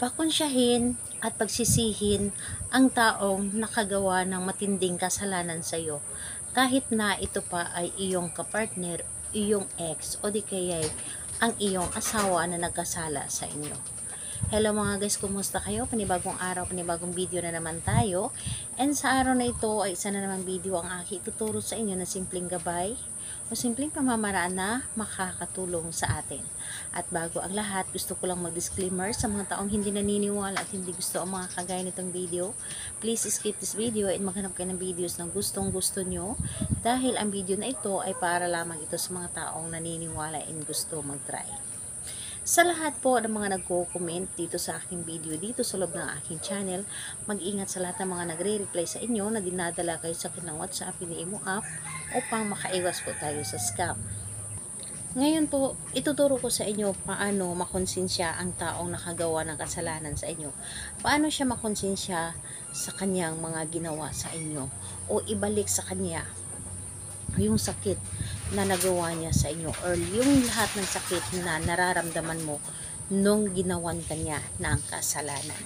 Pakonsyahin at pagsisihin ang taong nakagawa ng matinding kasalanan sa iyo, kahit na ito pa ay iyong kapartner, iyong ex o di kaya ang iyong asawa na nagkasala sa inyo. Hello mga guys, kumusta kayo? Panibagong araw, panibagong video na naman tayo. And sa araw na ito ay isa na naman video ang aking ituturo sa inyo na simpleng gabay o simpleng pamamaraan na makakatulong sa atin. At bago ang lahat, gusto ko lang mag-disclaimer sa mga taong hindi naniniwala at hindi gusto ang mga kagaya nitong video. Please skip this video and maghanap kayo ng videos na gustong gusto nyo, dahil ang video na ito ay para lamang ito sa mga taong naniniwala and gusto mag-try. Sa lahat po ng mga nagko-comment dito sa aking video, dito sa loob ng aking channel, mag-ingat sa lahat ng mga nagre-reply sa inyo na dinadala kayo sa kanilang WhatsApp, ini-imo app, upang makaiwas po tayo sa scam. Ngayon po, ituturo ko sa inyo paano makonsensya ang taong nakagawa ng kasalanan sa inyo. Paano siya makonsensya sa kanyang mga ginawa sa inyo o ibalik sa kanya yung sakit na nagawa niya sa inyo or yung lahat ng sakit na nararamdaman mo nung ginawan kanya ng kasalanan.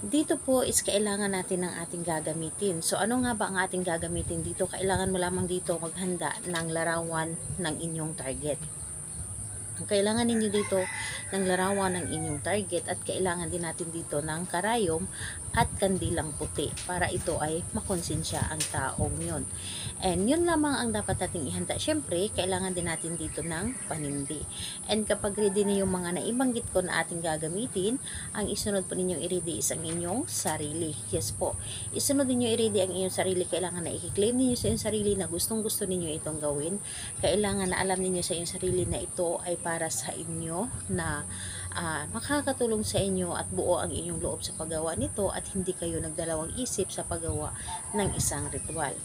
Dito po is kailangan natin ng ating gagamitin. So ano nga ba ang ating gagamitin dito? Kailangan mo lamang dito maghanda ng larawan ng inyong target. Kailangan ninyo dito ng larawan ng inyong target at kailangan din natin dito ng karayom at kandilang puti para ito ay makonsensya ang taong yun. And yun lamang ang dapat nating ihanda. Syempre, kailangan din natin dito ng panindi. And kapag ready na yung mga naibanggit ko na ating gagamitin, ang isunod po ninyong i-ready is ang inyong sarili. Yes po, isunod ninyo i-ready ang inyong sarili. Kailangan na i-claim ninyo sa inyong sarili na gustong gusto ninyo itong gawin. Kailangan na alam ninyo sa inyong sarili na ito ay para sa inyo, na makakatulong sa inyo at buo ang inyong loob sa paggawa nito at hindi kayo nagdalawang isip sa paggawa ng isang ritual.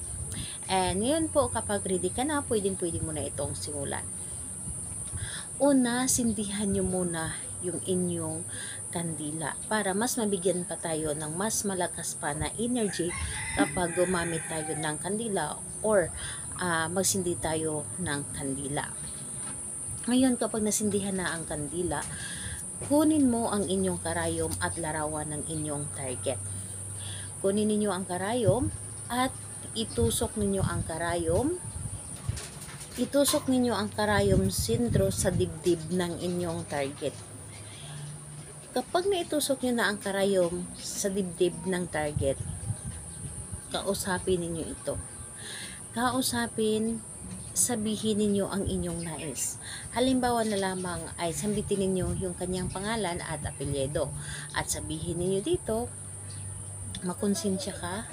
And ngayon po, kapag ready ka na, pwede mo na itong simulan. Una, sindihan nyo muna yung inyong kandila para mas mabigyan pa tayo ng mas malakas pa na energy kapag gumamit tayo ng kandila or magsindi tayo ng kandila. Ngayon, kapag nasindihan na ang kandila, kunin mo ang inyong karayom at larawan ng inyong target. Kunin ninyo ang karayom at itusok ninyo ang karayom. Itusok ninyo ang karayom sentro sa dibdib ng inyong target. Kapag naitusok nyo na ang karayom sa dibdib ng target, kausapin ninyo ito. Sabihin ninyo ang inyong nais. Halimbawa na lamang ay sambitin ninyo yung kanyang pangalan at apelyido. At sabihin ninyo dito, makonsensya ka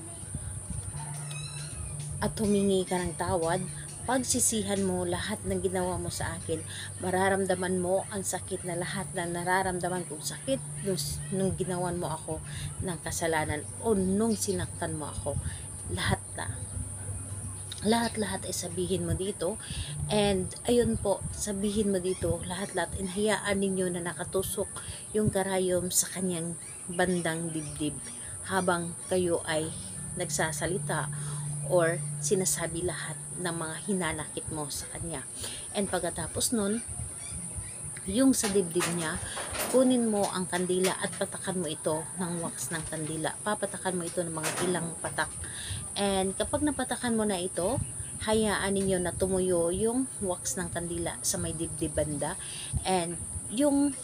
at humingi ka ng tawad. Pagsisihan mo lahat ng ginawa mo sa akin. Mararamdaman mo ang sakit na lahat na nararamdaman kong sakit nung ginawan mo ako ng kasalanan o nung sinaktan mo ako. Lahat ay sabihin mo dito. And ayun po, sabihin mo dito lahat, inhayaan ninyo na nakatusok yung karayom sa kanyang bandang dibdib habang kayo ay nagsasalita or sinasabi lahat ng mga hinanakit mo sa kanya. And pagkatapos nun, yung sa dibdib niya, kunin mo ang kandila at patakan mo ito ng wax ng kandila. Papatakan mo ito ng mga ilang patak. And kapag napatakan mo na ito, hayaan ninyo na tumuyo yung wax ng kandila sa may dibdib banda. And yung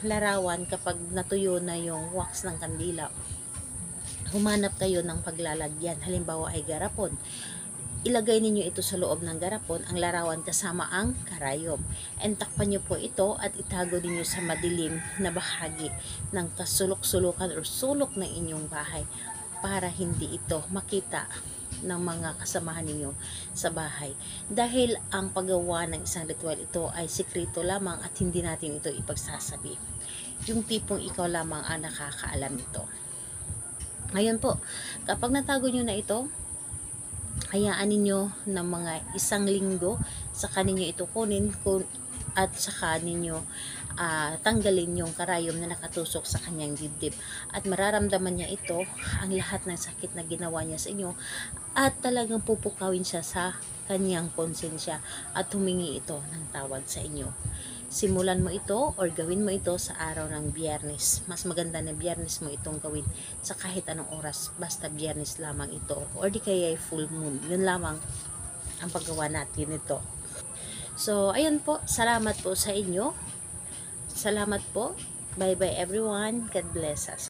larawan, kapag natuyo na yung wax ng kandila, humanap kayo ng paglalagyan. Halimbawa ay garapon. Ilagay ninyo ito sa loob ng garapon, ang larawan kasama ang karayom. And takpan nyo po ito at itago ninyo sa madilim na bahagi ng kasulok-sulukan o sulok ng inyong bahay para hindi ito makita ng mga kasamahan ninyo sa bahay. Dahil ang paggawa ng isang ritual ito ay sikreto lamang at hindi natin ito ipagsasabi. Yung tipong ikaw lamang ang nakakaalam ito. Ngayon po, kapag natago nyo na ito, hayaan ninyo ng mga 1 linggo, saka ninyo ito kunin at saka ninyo tanggalin yung karayom na nakatusok sa kanyang dibdib. At mararamdaman niya ito, ang lahat ng sakit na ginawa niya sa inyo, at talagang pupukawin siya sa kanyang konsensya at humingi ito ng tawad sa inyo. simulan mo ito or gawin mo ito sa araw ng Biyernes. Mas maganda na Biyernes mo itong gawin sa kahit anong oras, basta Biyernes lamang ito or di kaya full moon. Yun lamang ang paggawa natin ito. So, ayun po, salamat po sa inyo. Salamat po. Bye bye everyone. God bless us.